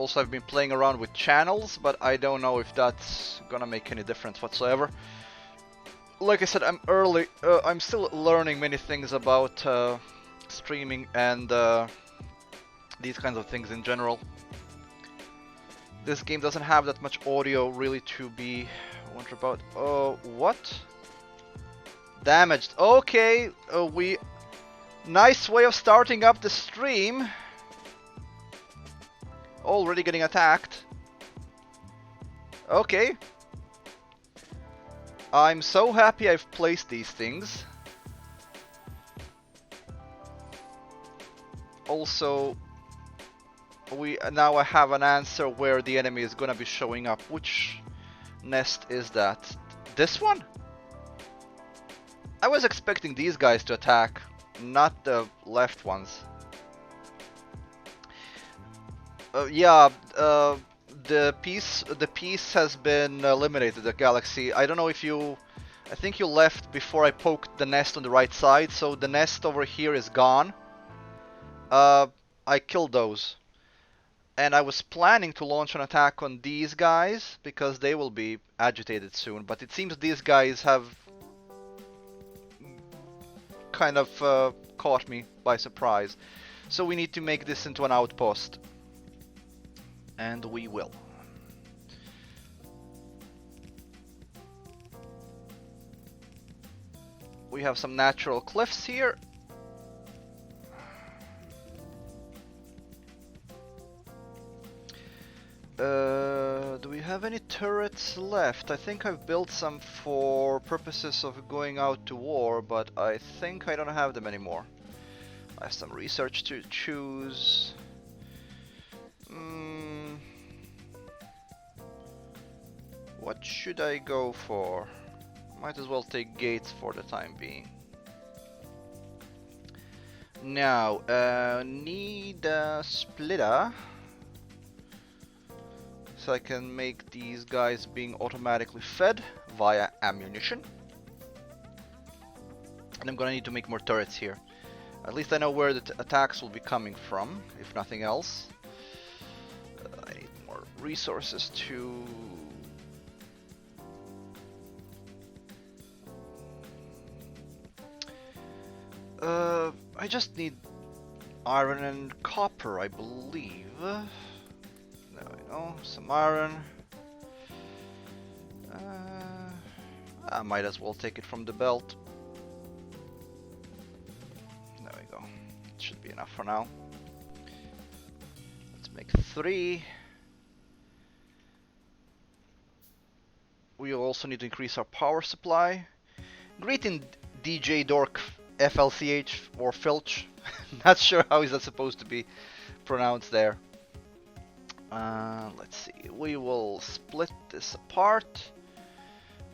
Also, I've been playing around with channels, but I don't know if that's gonna make any difference whatsoever. Like I said, I'm still learning many things about streaming and these kinds of things in general. This game doesn't have that much audio really to be wondered about. Oh, what? Damaged. Okay, nice way of starting up the stream. Already getting attacked. Okay. I'm so happy I've placed these things. Also, now I have an answer where the enemy is gonna be showing up. Which nest is that? This one? I was expecting these guys to attack, not the left ones. Yeah, the piece has been eliminated, the galaxy. I don't know if you... I think you left before I poked the nest on the right side, so the nest over here is gone. I killed those. And I was planning to launch an attack on these guys, because they will be agitated soon, but it seems these guys have kind of caught me by surprise. So we need to make this into an outpost. And we will. We have some natural cliffs here. Do we have any turrets left? I think I've built some for purposes of going out to war, but I think I don't have them anymore. I have some research to choose. What should I go for? Might as well take gates for the time being. Now, need a splitter. So I can make these guys being automatically fed via ammunition. And I'm gonna need to make more turrets here. At least I know where the attacks will be coming from, if nothing else. I need more resources to... I just need iron and copper, I believe. There we go, some iron. I might as well take it from the belt. There we go. It should be enough for now. Let's make 3. We also need to increase our power supply. Greeting DJ Dork FLCH or Filch. Not sure how is that supposed to be pronounced there. Let's see. We will split this apart.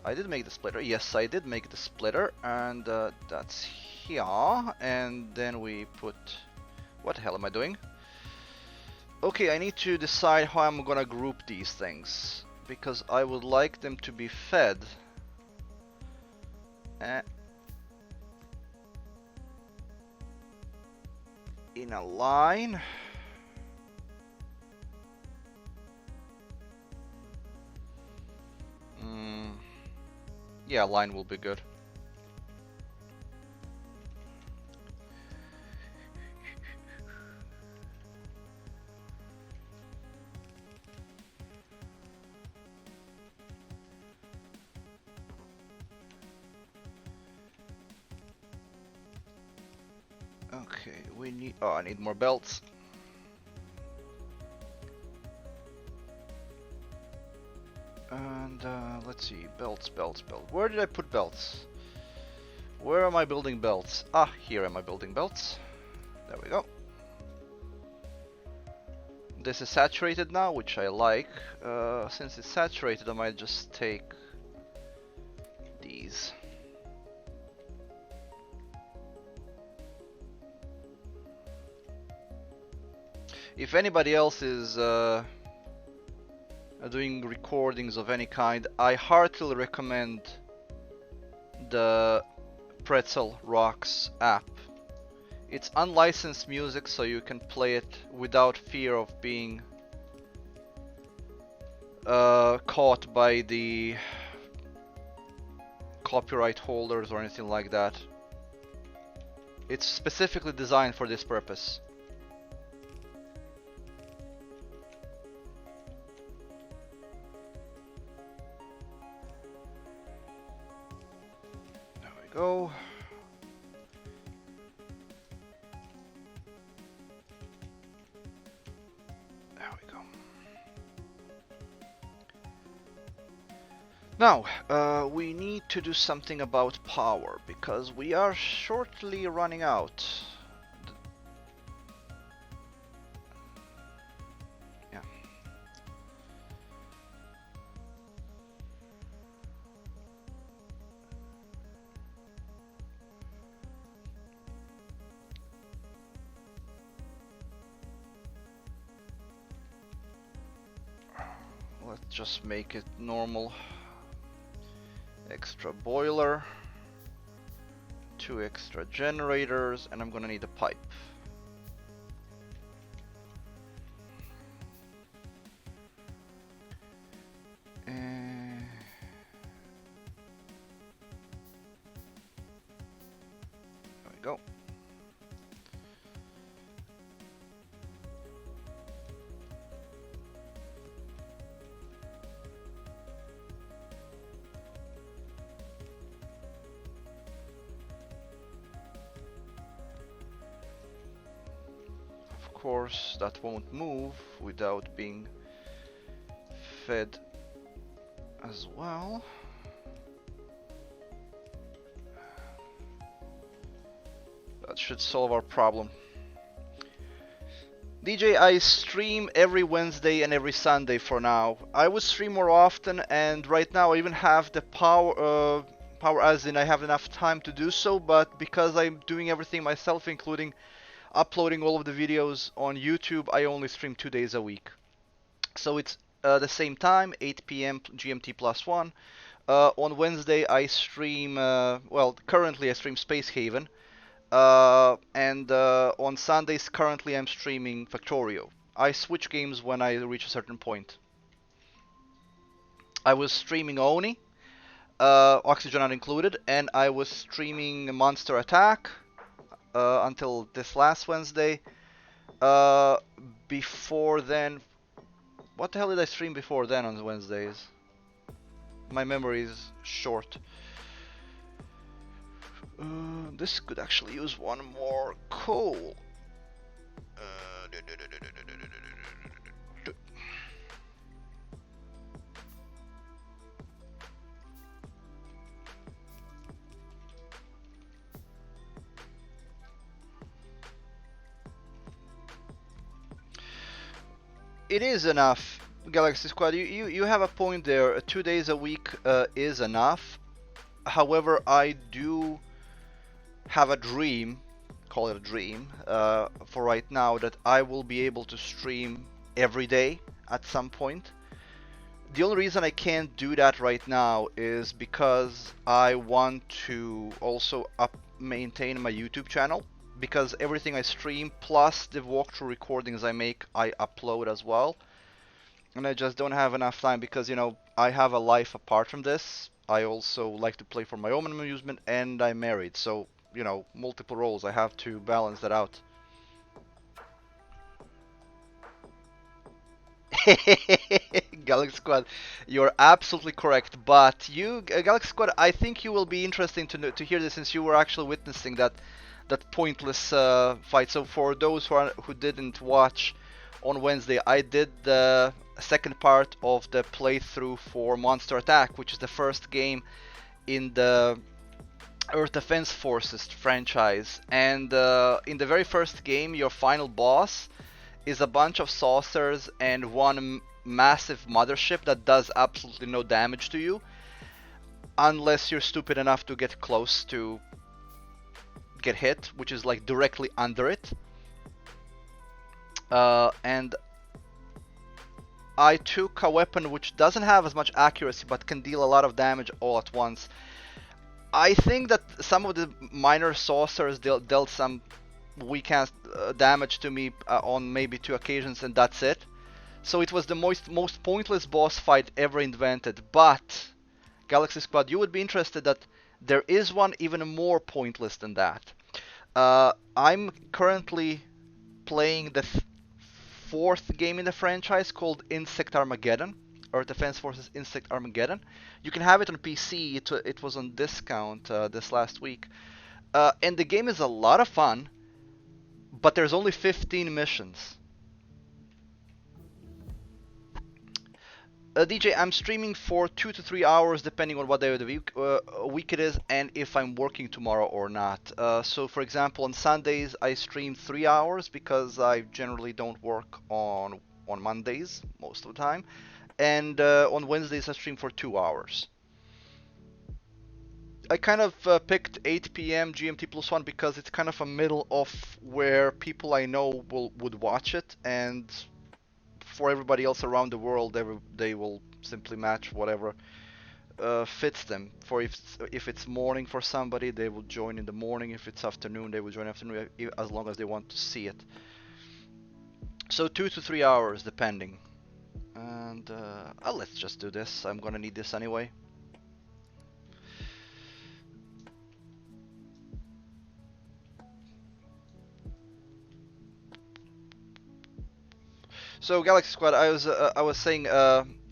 I did make the splitter. Yes, I did make the splitter, and that's here. And then we put... What the hell am I doing? Okay, I need to decide how I'm gonna group these things, because I would like them to be fed. In a line. Yeah, a line will be good. Okay, we need... Oh, I need more belts. And let's see, belts. Where did I put belts? Where am I building belts? Ah, here am I building belts. There we go. This is saturated now, which I like. Since it's saturated, I might just take these. If anybody else is doing recordings of any kind, I heartily recommend the Pretzel Rocks app. It's unlicensed music, so you can play it without fear of being caught by the copyright holders or anything like that. It's specifically designed for this purpose. There we go. There we go. Now, we need to do something about power, because we are shortly running out. Yeah. Let's just make it normal. Extra boiler, 2 extra generators, and I'm gonna need a pipe. There we go. Of course, that won't move without being fed as well. That should solve our problem. DJ, I stream every Wednesday and every Sunday for now. I would stream more often, and right now I even have the power as in I have enough time to do so, but because I'm doing everything myself, including uploading all of the videos on YouTube, I only stream 2 days a week. So it's the same time, 8 p.m. GMT +1. On Wednesday I stream, well, currently I stream Space Haven. And on Sundays currently I'm streaming Factorio. I switch games when I reach a certain point. I was streaming Oni, Oxygen not included, and I was streaming Monster Attack until this last Wednesday. Before then, what the hell did I stream before then on Wednesdays? My memory is short. This could actually use one more coal. It is enough, Galaxy Squad. You have a point there. 2 days a week is enough. However, I do have a dream, call it a dream, for right now, that I will be able to stream every day at some point. The only reason I can't do that right now is because I want to also maintain my YouTube channel, because everything I stream plus the walkthrough recordings I make, I upload as well. And I just don't have enough time because, you know, I have a life apart from this. I also like to play for my own amusement, and I'm married, so, you know, multiple roles. I have to balance that out. Galaxy Squad, you're absolutely correct. But you, Galaxy Squad, I think you will be interesting to hear this, since you were actually witnessing that pointless fight. So for those who didn't watch on Wednesday, I did the second part of the playthrough for Monster Attack, which is the first game in the Earth Defense Forces franchise. And in the very first game, your final boss is a bunch of saucers and one massive mothership that does absolutely no damage to you, unless you're stupid enough to get close to get hit, which is like directly under it. And I took a weapon which doesn't have as much accuracy but can deal a lot of damage all at once. I think that some of the minor saucers dealt some weak damage to me on maybe 2 occasions, and that's it. So it was the most pointless boss fight ever invented. But Galaxy Squad, you would be interested that there is one even more pointless than that. I'm currently playing the fourth game in the franchise called Insect Armageddon, or Defense Forces Insect Armageddon. You can have it on PC. It was on discount this last week. And the game is a lot of fun, but there's only 15 missions. DJ, I'm streaming for 2 to 3 hours depending on what day of the week it is and if I'm working tomorrow or not. So, for example, on Sundays I stream 3 hours because I generally don't work on Mondays most of the time, and on Wednesdays I stream for 2 hours. I kind of picked 8 p.m. GMT plus one because it's kind of a middle of where people I know would watch it, and for everybody else around the world, they will simply match whatever fits them. For if it's morning for somebody, they will join in the morning. If it's afternoon, they will join afternoon, as long as they want to see it. So 2 to 3 hours, depending. And let's just do this. I'm gonna need this anyway. So Galaxy Squad, I was saying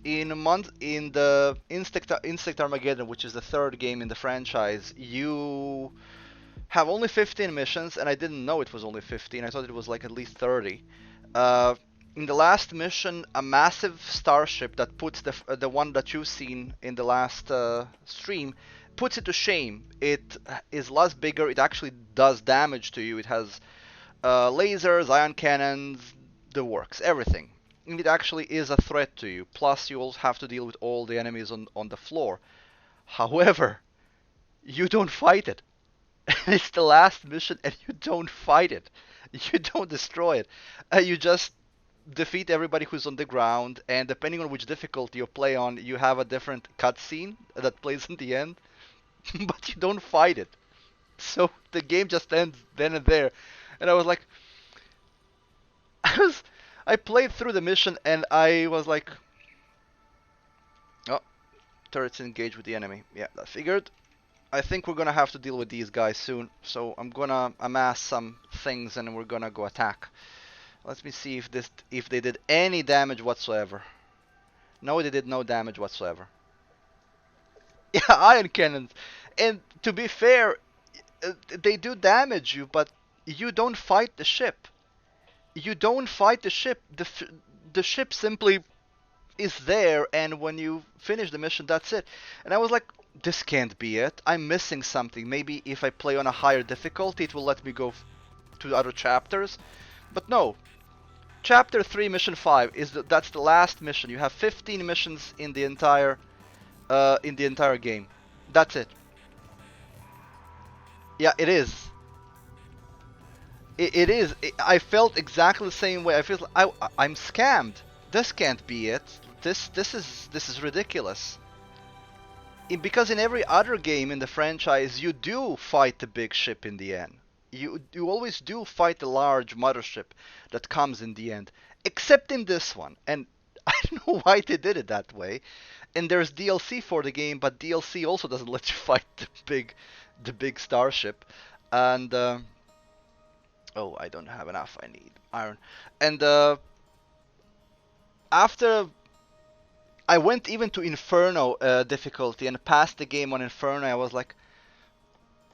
in the Insect Armageddon, which is the third game in the franchise, you have only 15 missions, and I didn't know it was only 15. I thought it was like at least 30. Uh, in the last mission, a massive starship that puts the one that you've seen in the last stream puts it to shame. It is lots bigger. It actually does damage to you. It has lasers, ion cannons, the works, everything. And it actually is a threat to you. Plus, you also have to deal with all the enemies on the floor. However, you don't fight it. It's the last mission, and you don't fight it. You don't destroy it. You just defeat everybody who's on the ground, and depending on which difficulty you play on, you have a different cutscene that plays in the end. But you don't fight it. So the game just ends then and there. And I was like, I was, I played through the mission and I was like, oh, turrets engage with the enemy. Yeah, I figured. I think we're gonna have to deal with these guys soon, so I'm gonna amass some things and we're gonna go attack. Let me see if they did any damage whatsoever. No, they did no damage whatsoever. Yeah, ion cannons. And to be fair, they do damage you, but you don't fight the ship. You don't fight the ship. The ship simply is there, and when you finish the mission, that's it. And I was like, this can't be it. I'm missing something. Maybe if I play on a higher difficulty, it will let me go to other chapters. But no. Chapter 3, Mission 5 that's the last mission. You have 15 missions in the entire game. That's it. Yeah, it is. It is. I felt exactly the same way. I feel like I'm scammed. This can't be it. This is ridiculous. Because in every other game in the franchise, you do fight the big ship in the end. You always do fight the large mothership that comes in the end, except in this one. And I don't know why they did it that way. And there's DLC for the game, but DLC also doesn't let you fight the big starship. And oh, I don't have enough. I need iron. And after I went even to Inferno difficulty and passed the game on Inferno, I was like,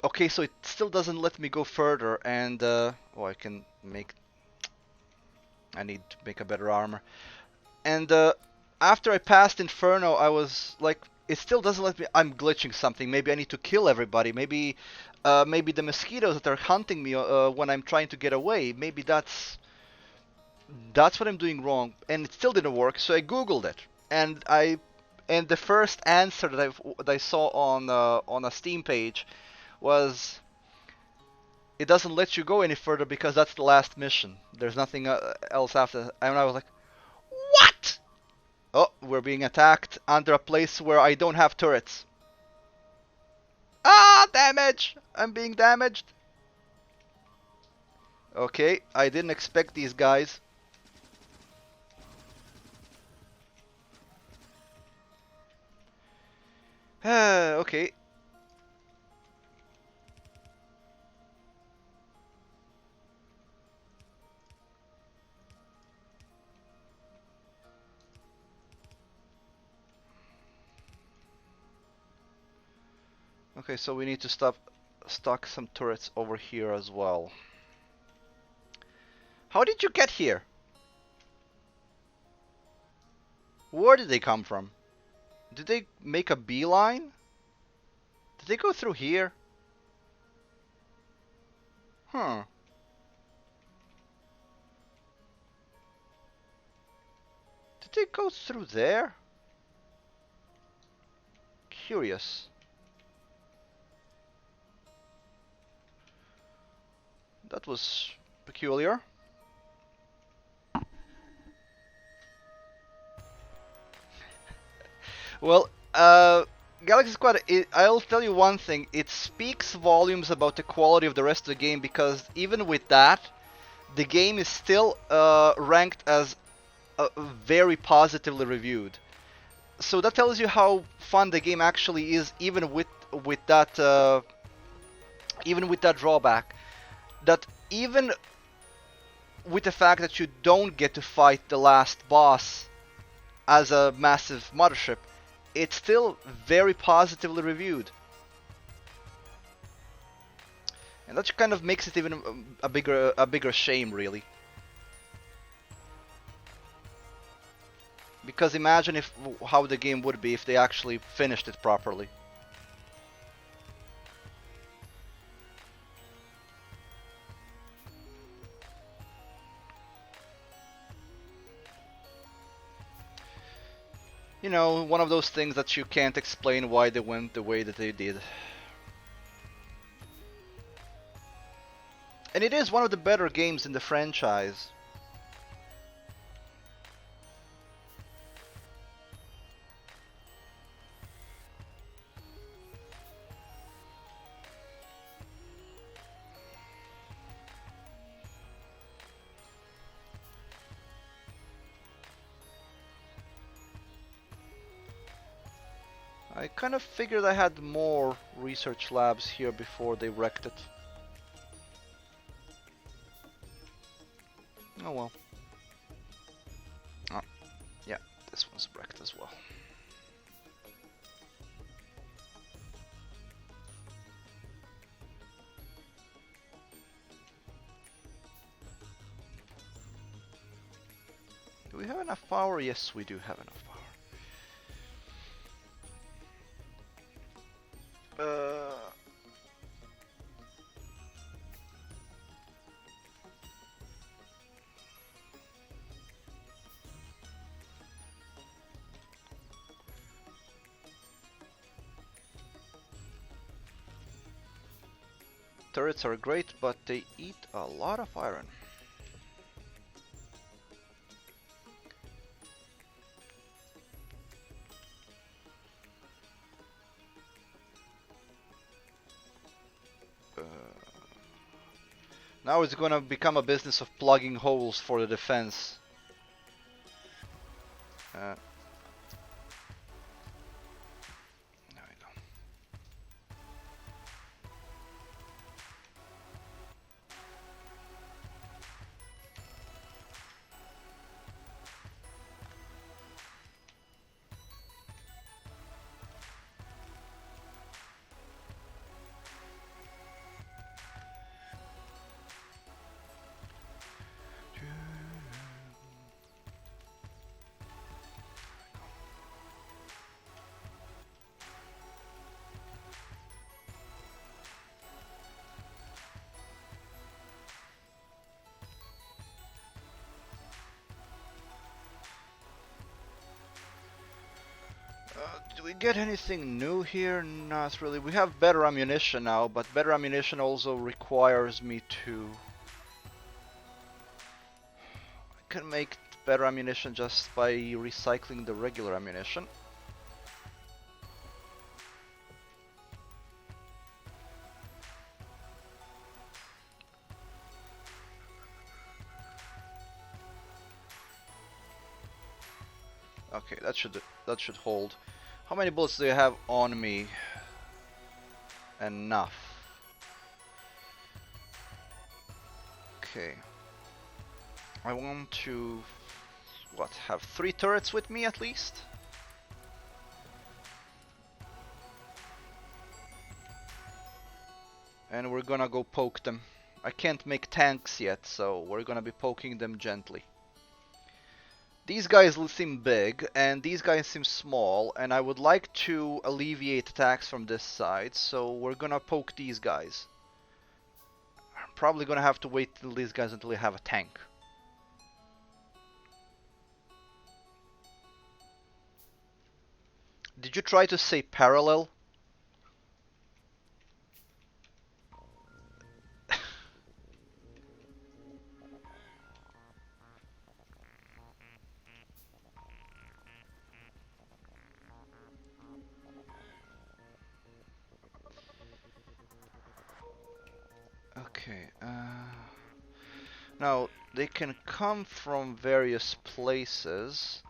okay, so it still doesn't let me go further. And oh, I need to make a better armor. And after I passed Inferno, I was like, it still doesn't let me. I'm glitching something. Maybe I need to kill everybody. Maybe the mosquitoes that are hunting me when I'm trying to get away. Maybe that's what I'm doing wrong. And it still didn't work. So I googled it, and the first answer that I saw on a Steam page was, it doesn't let you go any further because that's the last mission. There's nothing else after. And I was like, what? Oh, we're being attacked under a place where I don't have turrets. Ah, damage! I'm being damaged. Okay, I didn't expect these guys. Okay. Okay, so we need to stock some turrets over here as well. How did you get here? Where did they come from? Did they make a beeline? Did they go through here? Huh. Did they go through there? Curious. That was peculiar. Well, Galaxy Squad, I'll tell you one thing. It speaks volumes about the quality of the rest of the game because even with that, the game is still ranked as very positively reviewed. So that tells you how fun the game actually is, with that even with that drawback. That even with the fact that you don't get to fight the last boss as a massive mothership, it's still very positively reviewed. And that kind of makes it even a bigger shame, really. Because imagine if how the game would be if they actually finished it properly. You know, one of those things that you can't explain why they went the way that they did. And it is one of the better games in the franchise. I kind of figured I had more research labs here before they wrecked it. Oh well. Oh, yeah, this one's wrecked as well. Do we have enough power? Yes, we do have enough power. Turrets are great, but they eat a lot of iron. Uh, Now it's gonna become a business of plugging holes for the defense. Uh, there we go. Do we get anything new here? Not really. We have better ammunition now, but better ammunition also requires me to... I can make better ammunition just by recycling the regular ammunition. Okay, that should hold. How many bullets do you have on me? Enough. Okay. I want to... what, have 3 turrets with me at least? And we're gonna go poke them. I can't make tanks yet, so we're gonna be poking them gently. These guys seem big, and these guys seem small, and I would like to alleviate attacks from this side, so we're gonna poke these guys. I'm probably gonna have to wait till these guys until they have a tank. Did you try to say parallel? Okay, now they can come from various places.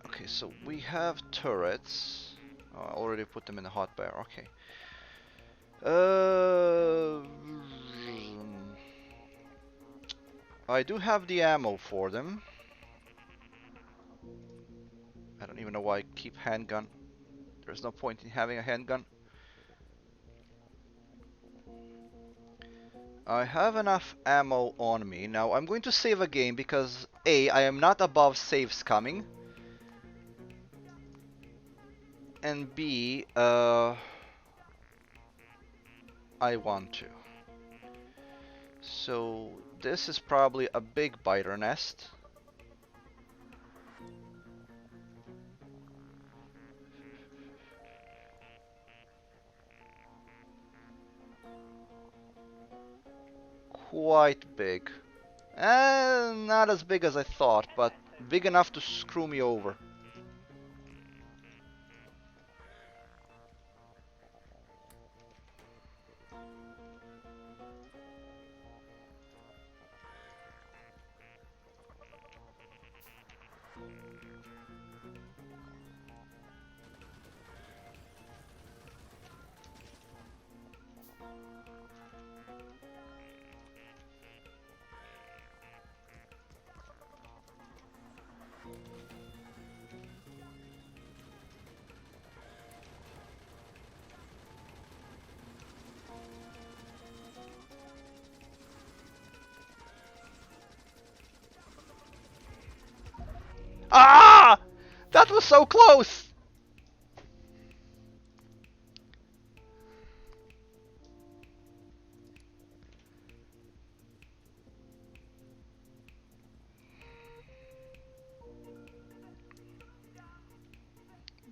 Okay, so we have turrets. Oh, I already put them in the hotbar. Okay. I do have the ammo for them. I don't even know why I keep handgun. There's no point in having a handgun. I have enough ammo on me. Now I'm going to save a game because A, I am not above saves coming. And B, I want to. So this is probably a big biter nest. Quite big. Not as big as I thought, but big enough to screw me over. Ah! That was so close!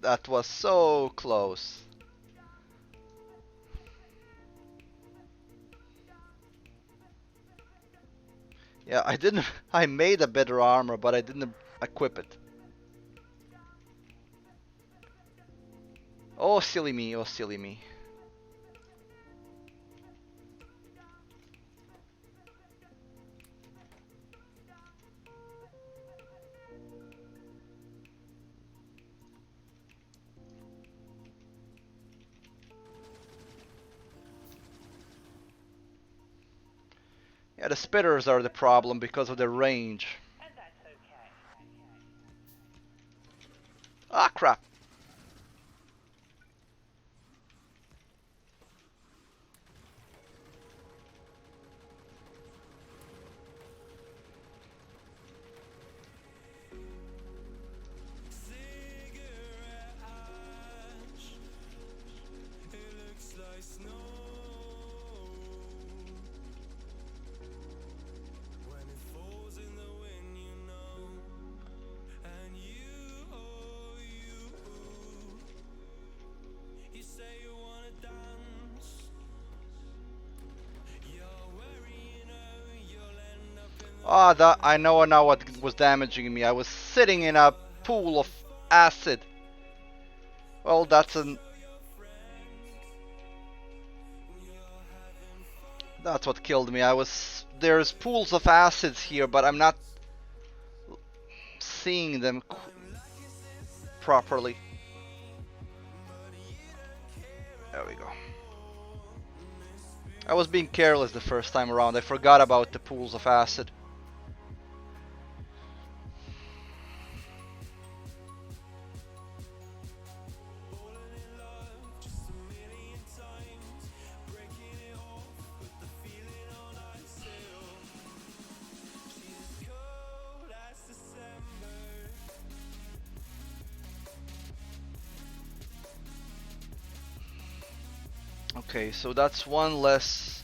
That was so close. Yeah, I didn't. I made a better armor, but I didn't equip it. Oh, silly me, oh, silly me. Yeah, the spitters are the problem because of their range. Ah, crap. Ah, that I know now what was damaging me. I was sitting in a pool of acid. Well, that's what killed me. I was There's pools of acids here, but I'm not seeing them properly. There we go. I was being careless the first time around. I forgot about the pools of acid. Okay, so that's one less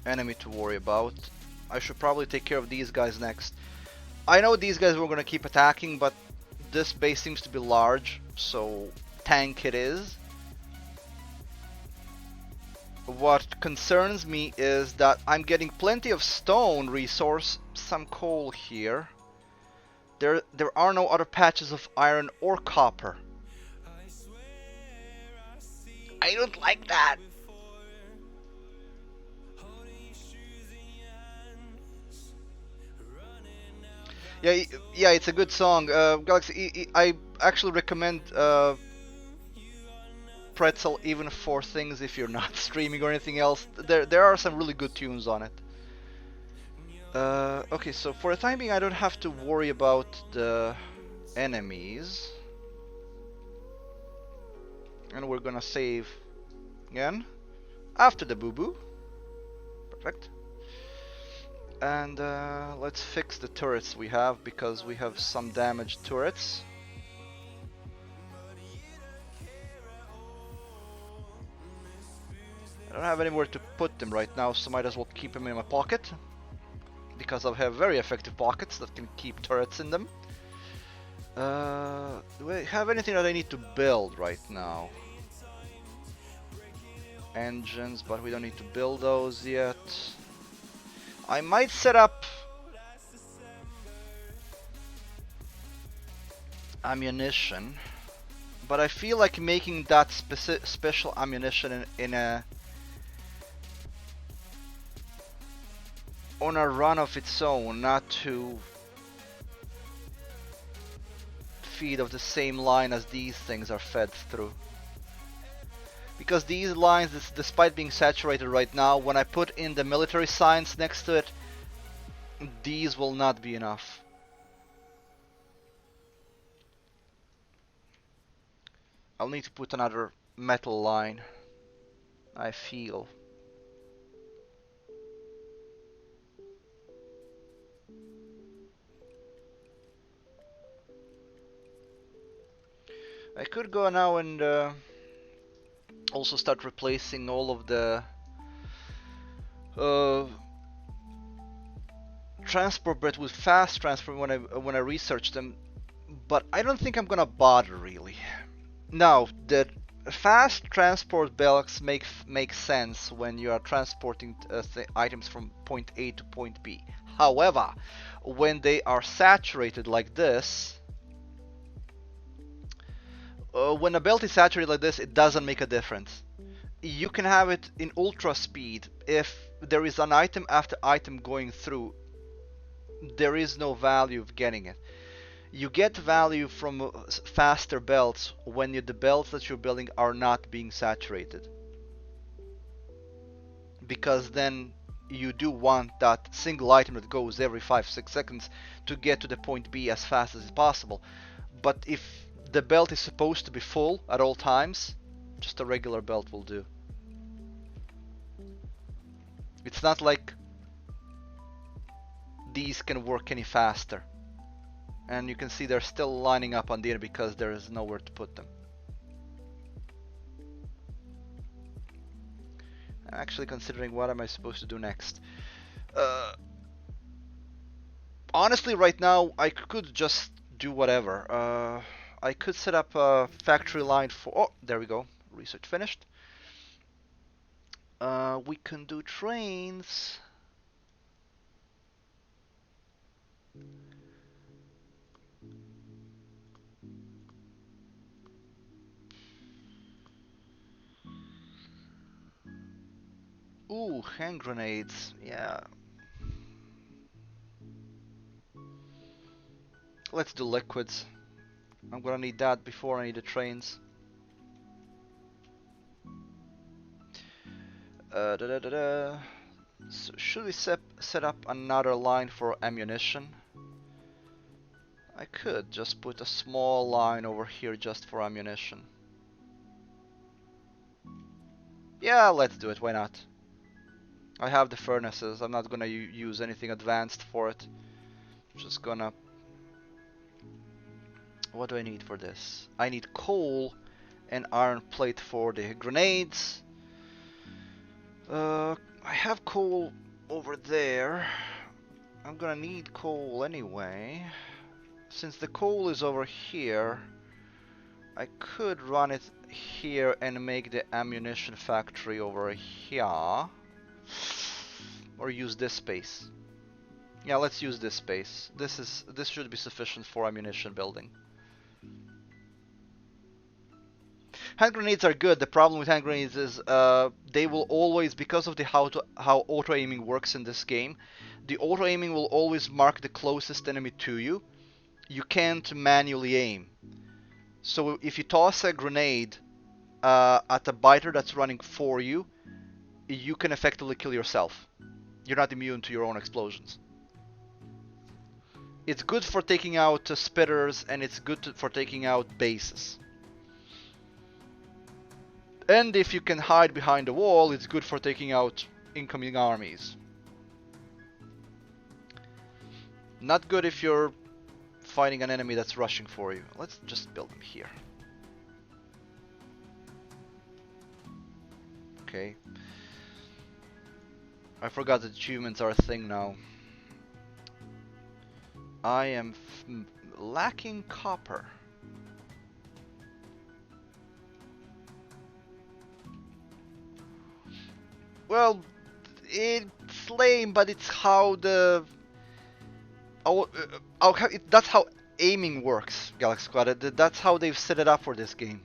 enemy to worry about. I should probably take care of these guys next. I know these guys were gonna keep attacking, but this base seems to be large, so tank it is. What concerns me is that I'm getting plenty of stone resource, some coal here. There are no other patches of iron or copper. I don't like that. Yeah, yeah, it's a good song. Galaxy, I actually recommend Pretzel even for things if you're not streaming or anything else. There are some really good tunes on it. Okay, so for the time being, I don't have to worry about the enemies, and we're gonna save again after the boo boo. Perfect. And let's fix the turrets we have because we have some damaged turrets. I don't have anywhere to put them right now, so might as well keep them in my pocket. Because I have very effective pockets that can keep turrets in them. Do I have anything that I need to build right now? Engines, but we don't need to build those yet. I might set up ammunition, but I feel like making that special ammunition in a on a run of its own, not to feed of the same line as these things are fed through. Because these lines, despite being saturated right now, when I put in the military science next to it, these will not be enough. I'll need to put another metal line, I feel. I could go now and also start replacing all of the transport bread with fast transport when I research them, but I don't think I'm gonna bother really. Now, the fast transport belts make sense when you are transporting items from point A to point B. However, when they are saturated like this, when a belt is saturated like this, it doesn't make a difference. You can have it in ultra speed. If there is an item after item going through, there is no value of getting it. You get value from faster belts when the belts that you're building are not being saturated. Because then you do want that single item that goes every 5-6 seconds to get to the point B as fast as possible. But if the belt is supposed to be full at all times, just a regular belt will do. It's not like these can work any faster. And you can see they're still lining up on there because there is nowhere to put them. I'm actually considering what am I supposed to do next. Honestly, right now I could just do whatever. I could set up a factory line for... Oh, there we go. Research finished. We can do trains. Ooh, hand grenades. Yeah. Let's do liquids. I'm gonna need that before I need the trains. Da -da -da -da. So should we set up another line for ammunition? I could just put a small line over here just for ammunition. Yeah, let's do it, why not? I have the furnaces, I'm not gonna use anything advanced for it. Just gonna... What do I need for this? I need coal and iron plate for the grenades. I have coal over there. I'm gonna need coal anyway. Since the coal is over here, I could run it here and make the ammunition factory over here. Or use this space. Yeah, let's use this space. This should be sufficient for ammunition building. Hand grenades are good. The problem with hand grenades is they will always, because of the how auto aiming works in this game, the auto aiming will always mark the closest enemy to you. You can't manually aim. So if you toss a grenade at a biter that's running for you, you can effectively kill yourself. You're not immune to your own explosions. It's good for taking out spitters, and it's good for taking out bases. And if you can hide behind a wall, it's good for taking out incoming armies. Not good if you're fighting an enemy that's rushing for you. Let's just build them here. Okay. I forgot that achievements are a thing now. I am lacking copper. Well, it's lame, but it's how the... that's how aiming works, Galaxy Squad. That's how they've set it up for this game.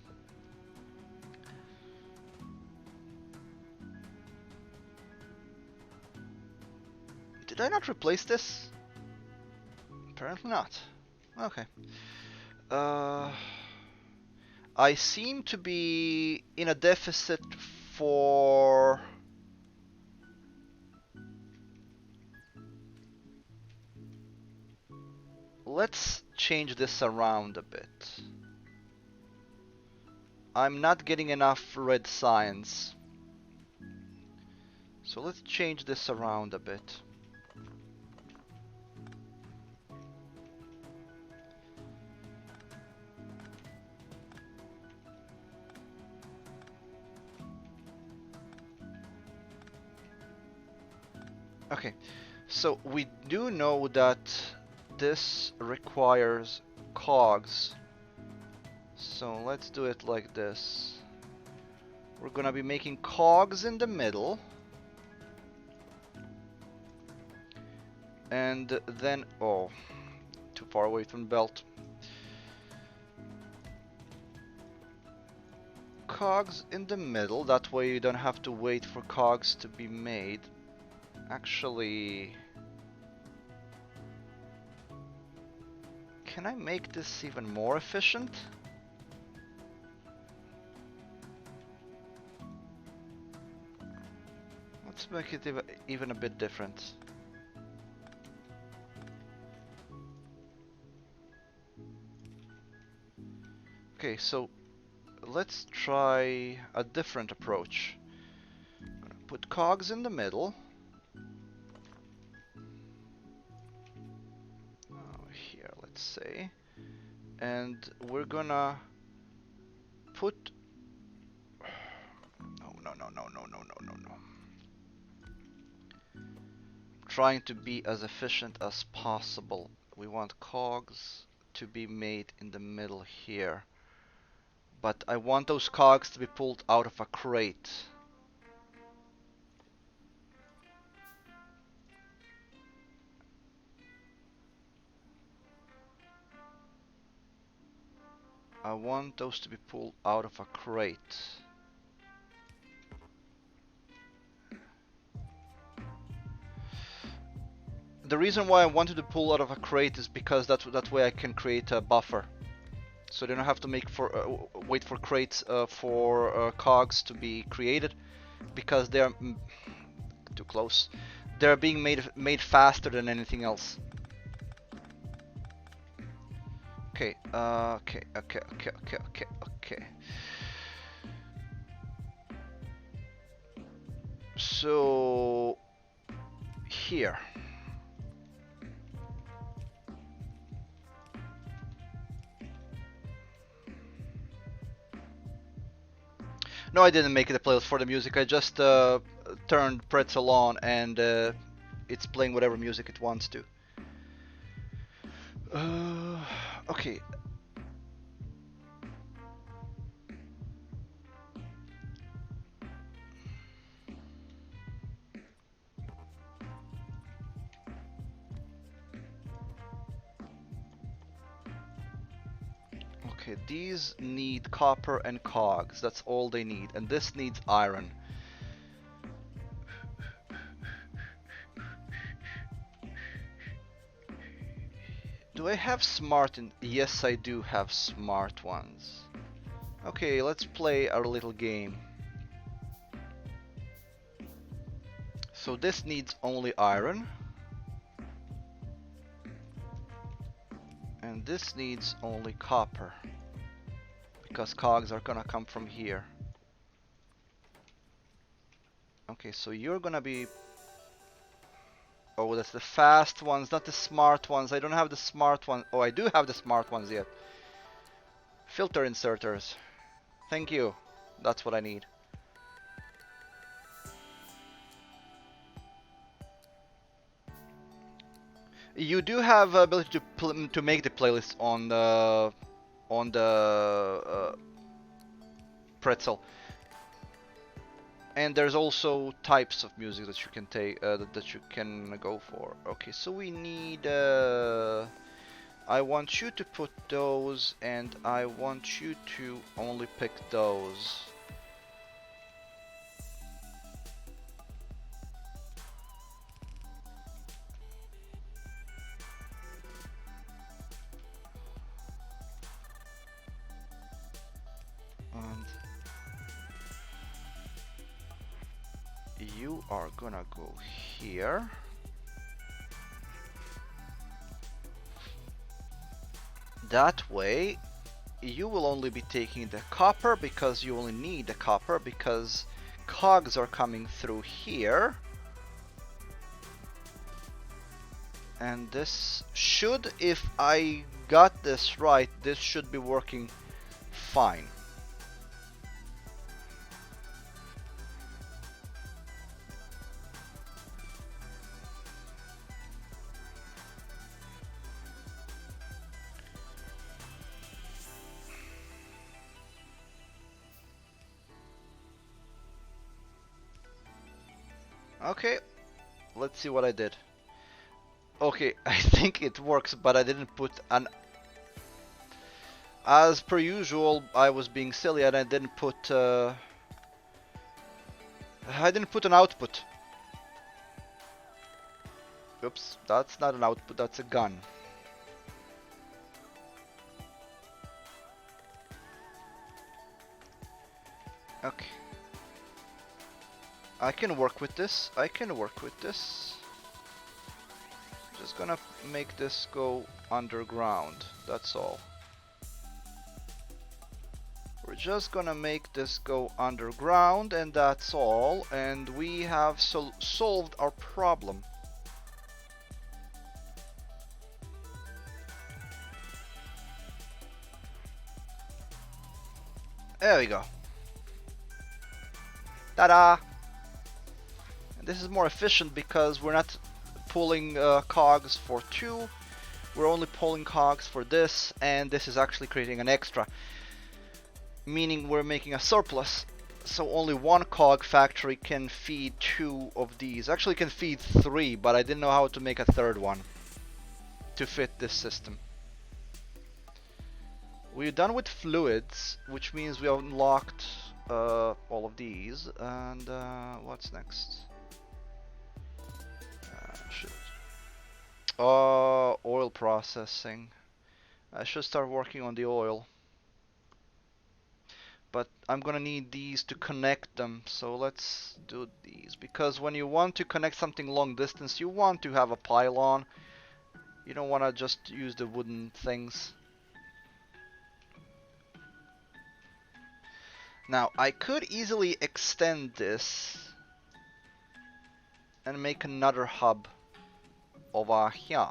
Did I not replace this? Apparently not. Okay. I seem to be in a deficit for... Let's change this around a bit. I'm not getting enough red science. So let's change this around a bit. Okay, so we do know that this requires cogs. So let's do it like this. We're gonna be making cogs in the middle. And then, oh, too far away from the belt. Cogs in the middle, that way you don't have to wait for cogs to be made. Actually, can I make this even more efficient? Let's make it even a bit different. Okay, so let's try a different approach. I'm gonna put cogs in the middle. Here, let's say. And we're gonna put... No. Trying to be as efficient as possible. We want cogs to be made in the middle here. But I want those cogs to be pulled out of a crate. I want those to be pulled out of a crate. the reason why I wanted to pull out of a crate is because that way I can create a buffer. So they don't have to wait for crates for cogs to be created, because they're too close. They're being made faster than anything else. Okay, okay. So here. No, I didn't make it a playlist for the music. I just turned Pretzel on and it's playing whatever music it wants to. Okay. Okay, these need copper and cogs. That's all they need. And this needs iron. Do I have smart in? Yes, I do have smart ones. Okay, let's play our little game. So this needs only iron. And this needs only copper. Because cogs are gonna come from here. Okay, so you're gonna be... Oh, that's the fast ones, not the smart ones. I don't have the smart one. Oh, I do have the smart ones yet. Filter inserters. Thank you. That's what I need. You do have ability to make the playlist on the pretzel. And there's also types of music that you can take that you can go for. Okay, so we need I want you to put those, and I want you to only pick those. And you are gonna go here. That way you will only be taking the copper, because you only need the copper because cogs are coming through here. And this should, if I got this right, this should be working fine. Okay, let's see what I did. Okay, I think it works, but I didn't put an... As per usual, I was being silly and I didn't put an output. Oops, that's not an output, that's a gun. Okay. I can work with this. Just gonna make this go underground. That's all. We're just gonna make this go underground, and that's all. And we have solved our problem. There we go. Ta-da! And this is more efficient because we're not pulling cogs for 2. We're only pulling cogs for this, and this is actually creating an extra. Meaning we're making a surplus. So only one cog factory can feed 2 of these. Actually can feed 3, but I didn't know how to make a third one to fit this system. We're done with fluids, which means we unlocked all of these. And what's next? Shit. Oil processing. I should start working on the oil. But I'm gonna need these to connect them, so let's do these. Because when you want to connect something long distance, you want to have a pylon. You don't want to just use the wooden things. Now, I could easily extend this and make another hub over here.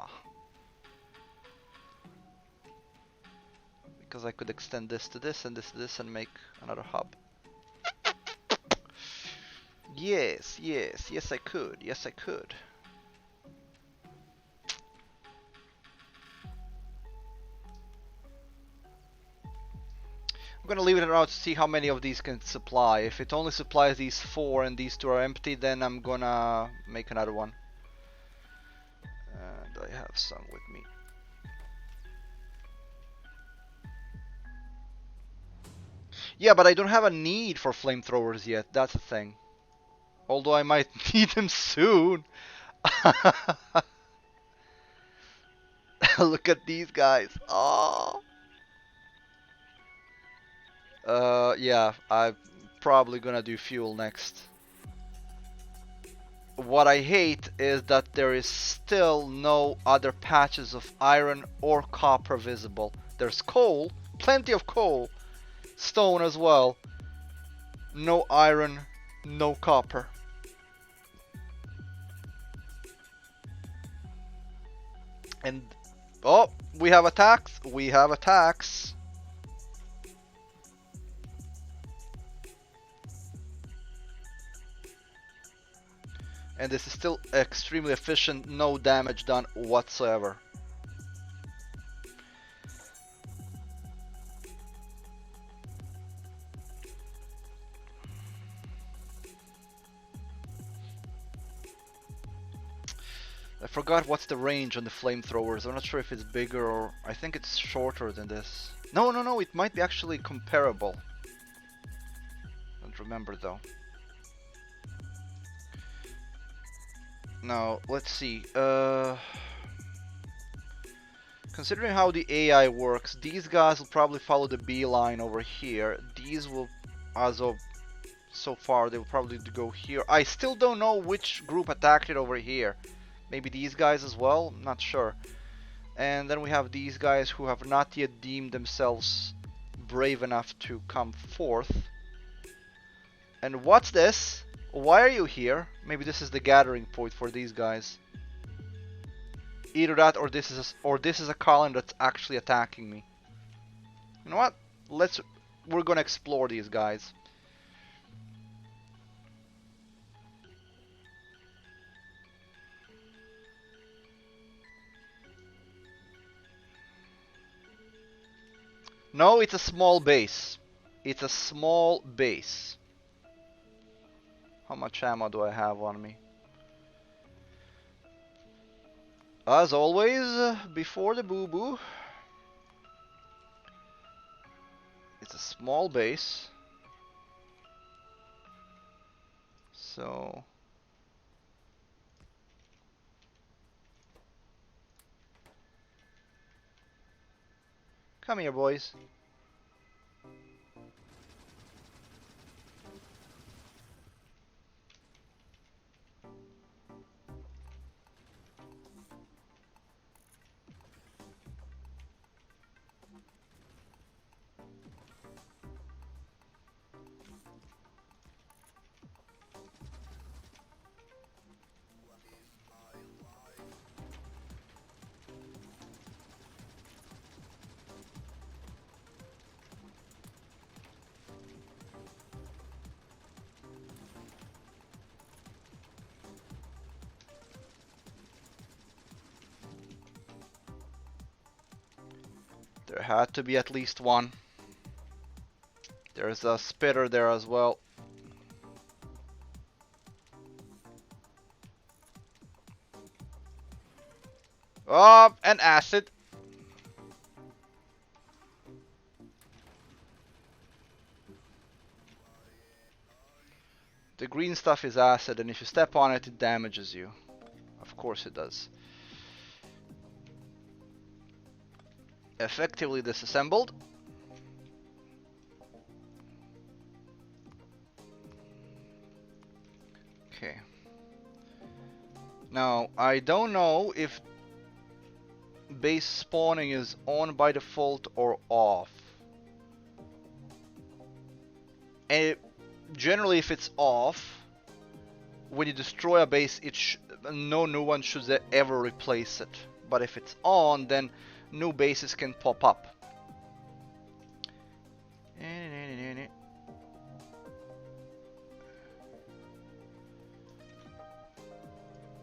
Because I could extend this to this and this to this and make another hub. Yes, yes, yes I could, yes I could. I'm gonna leave it around to see how many of these can supply. If it only supplies these 4 and these 2 are empty, then I'm gonna make another one. And I have some with me. Yeah, but I don't have a need for flamethrowers yet, that's the thing. Although I might need them soon. Look at these guys. Oh. Yeah, I'm probably gonna do fuel next. What I hate is that there is still no other patches of iron or copper visible. There's coal, plenty of coal, stone as well. No iron, no copper. And oh, we have attacks. We have attacks. And this is still extremely efficient, no damage done whatsoever. I forgot what's the range on the flamethrowers. I'm not sure if it's bigger or... I think it's shorter than this. No, it might be actually comparable. Don't remember though. Now, let's see. Considering how the AI works, these guys will probably follow the B line over here. These will, as of so far, they will probably go here. I still don't know which group attacked it over here. Maybe these guys as well? Not sure. And then we have these guys who have not yet deemed themselves brave enough to come forth. And what's this? Why are you here? Maybe this is the gathering point for these guys. Either that or this is a colony that's actually attacking me. You know what? We're gonna explore these guys. No, it's a small base. It's a small base. How much ammo do I have on me? As always, before the boo-boo. It's a small base. So... come here, boys. There had to be at least one. There's a spitter there as well. Oh, and acid. The green stuff is acid, and if you step on it, it damages you. Of course it does. Effectively disassembled. Okay. Now, I don't know if base spawning is on by default or off. And generally, if it's off, when you destroy a base, no new one should ever replace it. But if it's on, then new bases can pop up.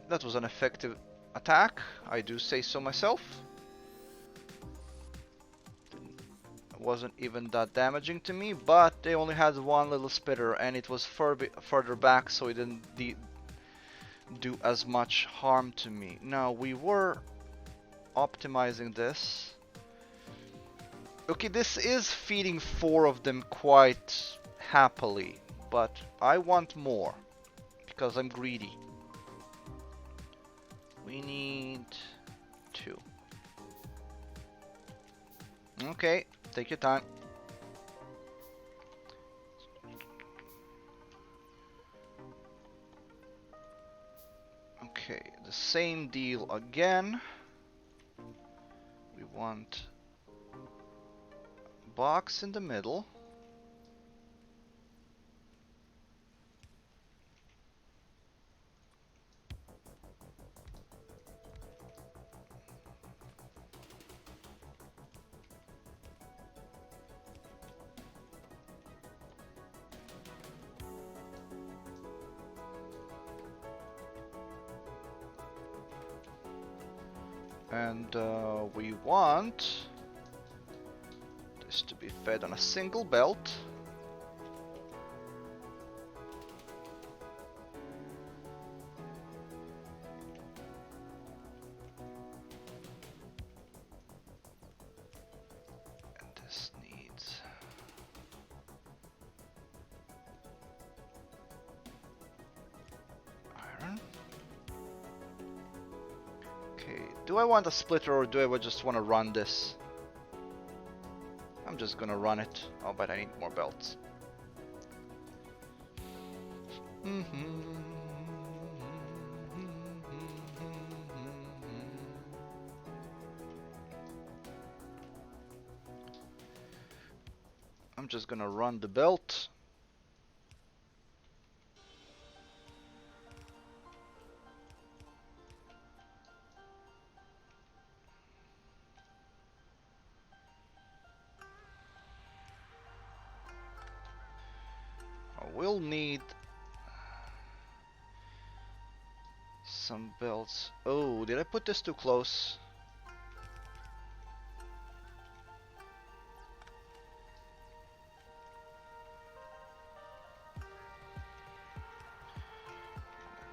That was an effective attack, I do say so myself. Wasn't even that damaging to me, but they only had one little spitter and it was further back, so it didn't do as much harm to me. Now, we were optimizing this. Okay, this is feeding 4 of them quite happily, but I want more because I'm greedy. We need 2. Okay, take your time. Okay, the same deal again. We want a box in the middle. And we want this to be fed on a single belt. And this needs iron. Okay, do I want a splitter or do I just want to run this? I'm just gonna run it. Oh, but I need more belts. I'm just gonna run the belt. I will need some belts. Oh, did I put this too close?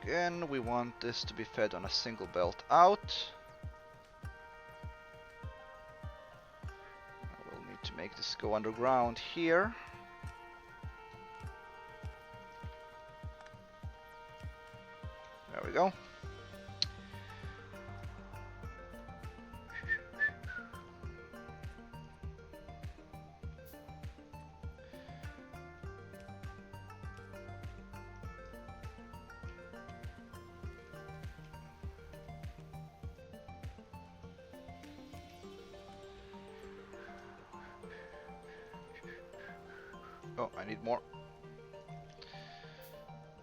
Again, we want this to be fed on a single belt out. I will need to make this go underground here. There we go. Oh, I need more.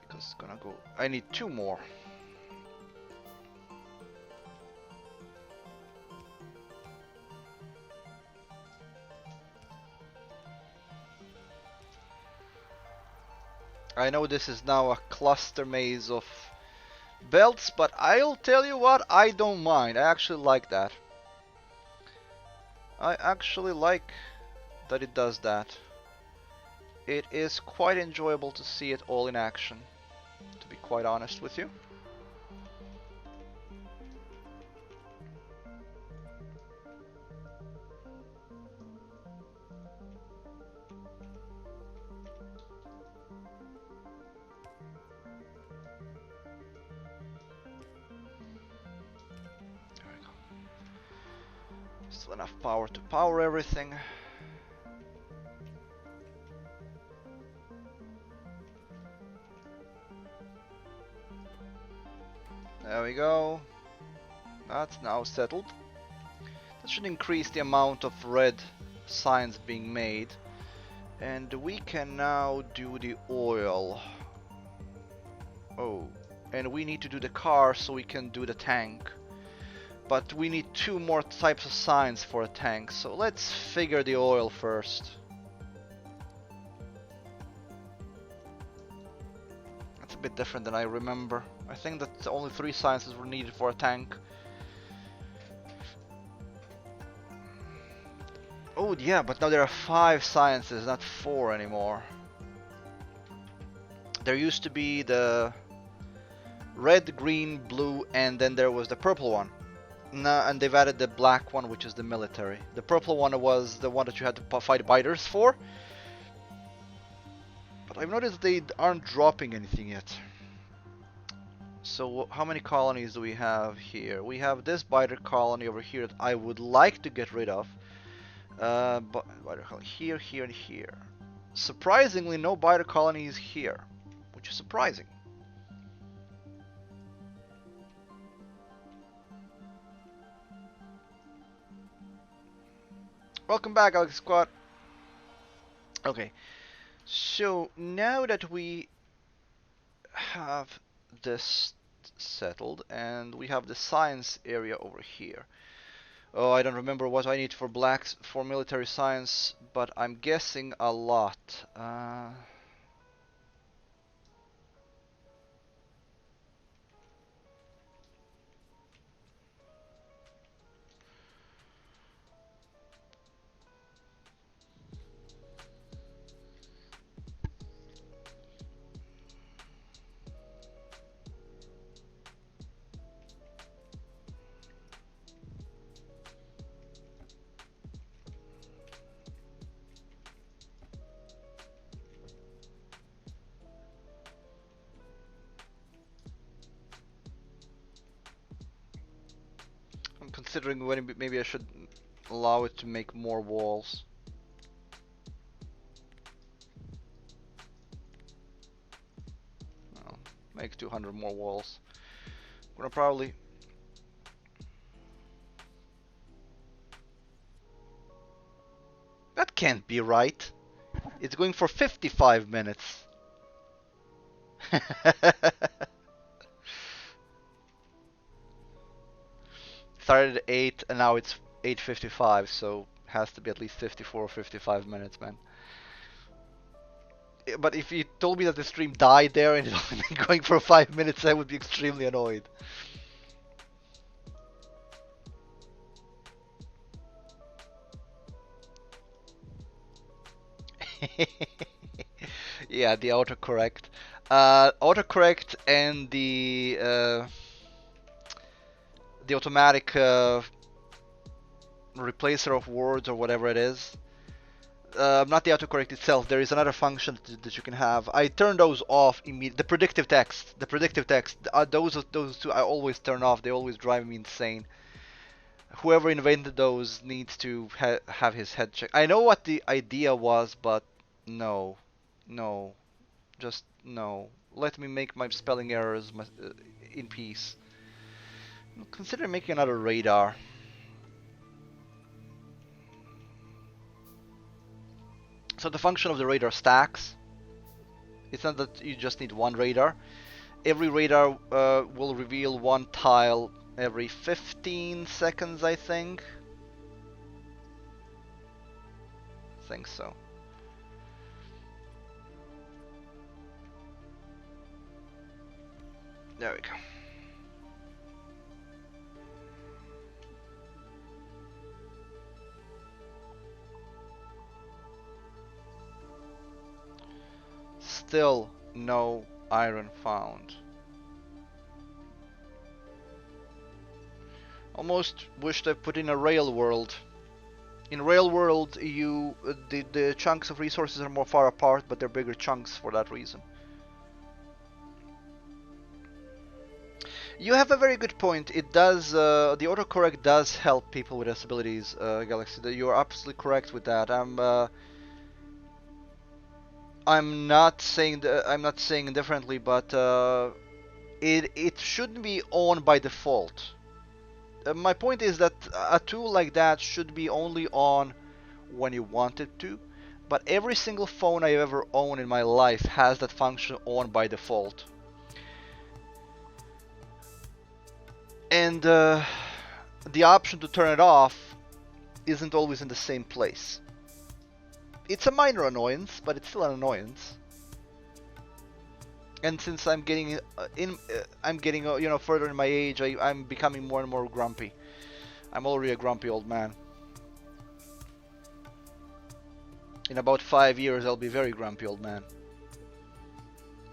Because it's gonna go... I need 2 more. I know this is now a cluster maze of belts, but I'll tell you what, I don't mind. I actually like that. I actually like that it does that. It is quite enjoyable to see it all in action, to be quite honest with you. So enough power to power everything. There we go. That's now settled. That should increase the amount of red signs being made. And we can now do the oil. Oh, and we need to do the car so we can do the tank. But we need 2 more types of signs for a tank, so let's figure the oil first. That's a bit different than I remember. I think that only 3 sciences were needed for a tank. Oh yeah, but now there are 5 sciences, not 4 anymore. There used to be the red, green, blue, and then there was the purple one. No, and they've added the black one, which is the military. The purple one was the one that you had to fight biters for. But I've noticed they aren't dropping anything yet. So how many colonies do we have here? We have this biter colony over here that I would like to get rid of. But biter colony here, here, and here. Surprisingly, no biter colonies here, which is surprising. Welcome back, Alex Squad. Okay, so now that we have this settled and we have the science area over here. Oh, I don't remember what I need for blacks for military science, but I'm guessing a lot. I'm considering when maybe I should allow it to make more walls. Well, make 200 more walls. I'm gonna probably. That can't be right. It's going for 55 minutes. Started at 8 and now it's 8:55, so has to be at least 54 or 55 minutes, man. But if you told me that the stream died there and it's only been going for 5 minutes, I would be extremely annoyed. Yeah, the autocorrect. Autocorrect and the automatic replacer of words or whatever it is. Not the autocorrect itself. There is another function that you can have. I turn those off immediately. The predictive text. The predictive text. Those two I always turn off. They always drive me insane. Whoever invented those needs to have his head checked. I know what the idea was, but no, no, just no. Let me make my spelling errors in peace. Consider making another radar. So the function of the radar stacks. It's not that you just need one radar. Every radar will reveal one tile every 15 seconds, I think. I think so. There we go. Still no iron found. Almost wished I put in a rail world. In rail world, the chunks of resources are more far apart, but they're bigger chunks for that reason. You have a very good point. It does, the autocorrect does help people with disabilities, Galaxy. You are absolutely correct with that. I'm not saying indifferently, but it shouldn't be on by default. My point is that a tool like that should be only on when you want it to. But every single phone I ever owned in my life has that function on by default. And the option to turn it off isn't always in the same place. It's a minor annoyance, but it's still an annoyance. And since I'm getting further in my age, I'm becoming more and more grumpy. I'm already a grumpy old man. In about 5 years, I'll be a very grumpy old man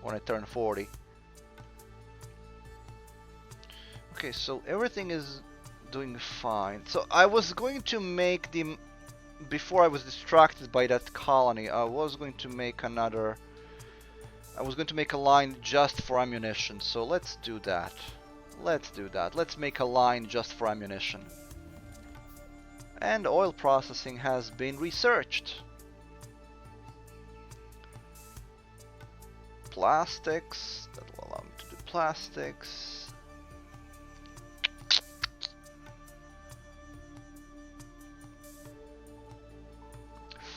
when I turn 40. Okay, so everything is doing fine. So I was going to make before I was distracted by that colony, I was going to make a line just for ammunition. So let's do that. Let's make a line just for ammunition. And oil processing has been researched. Plastics, that will allow me to do plastics.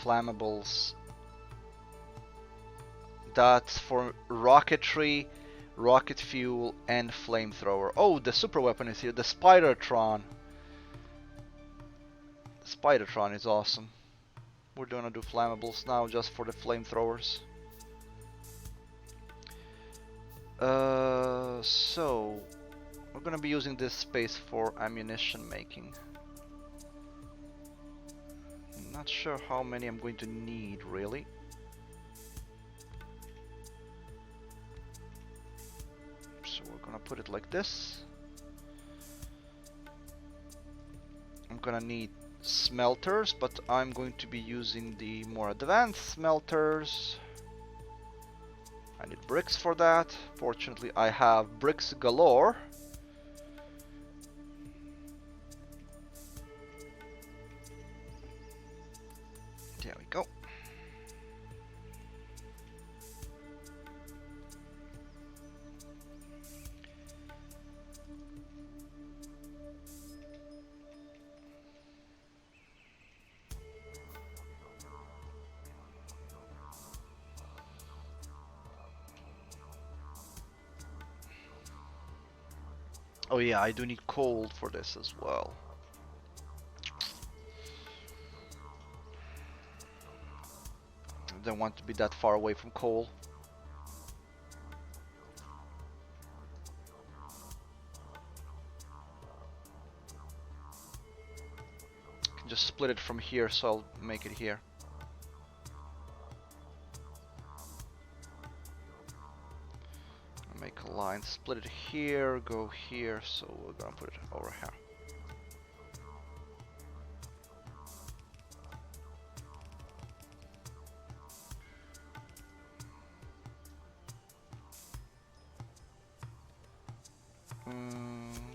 Flammables. That's for rocketry, rocket fuel, and flamethrower. Oh, the super weapon is here, the Spidertron. The Spidertron is awesome. We're gonna do flammables now just for the flamethrowers. So we're gonna be using this space for ammunition making. I'm not sure how many I'm going to need really. So we're gonna put it like this. I'm gonna need smelters, but I'm going to be using the more advanced smelters. I need bricks for that. Fortunately, I have bricks galore. There we go. Oh yeah, I do need coal for this as well. I don't want to be that far away from coal. I can just split it from here, so I'll make it here. Make a line, split it here, go here, so we're gonna put it over here.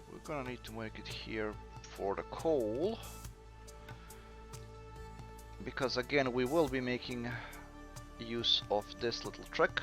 We're gonna need to make it here for the coal, because again we will be making use of this little trick.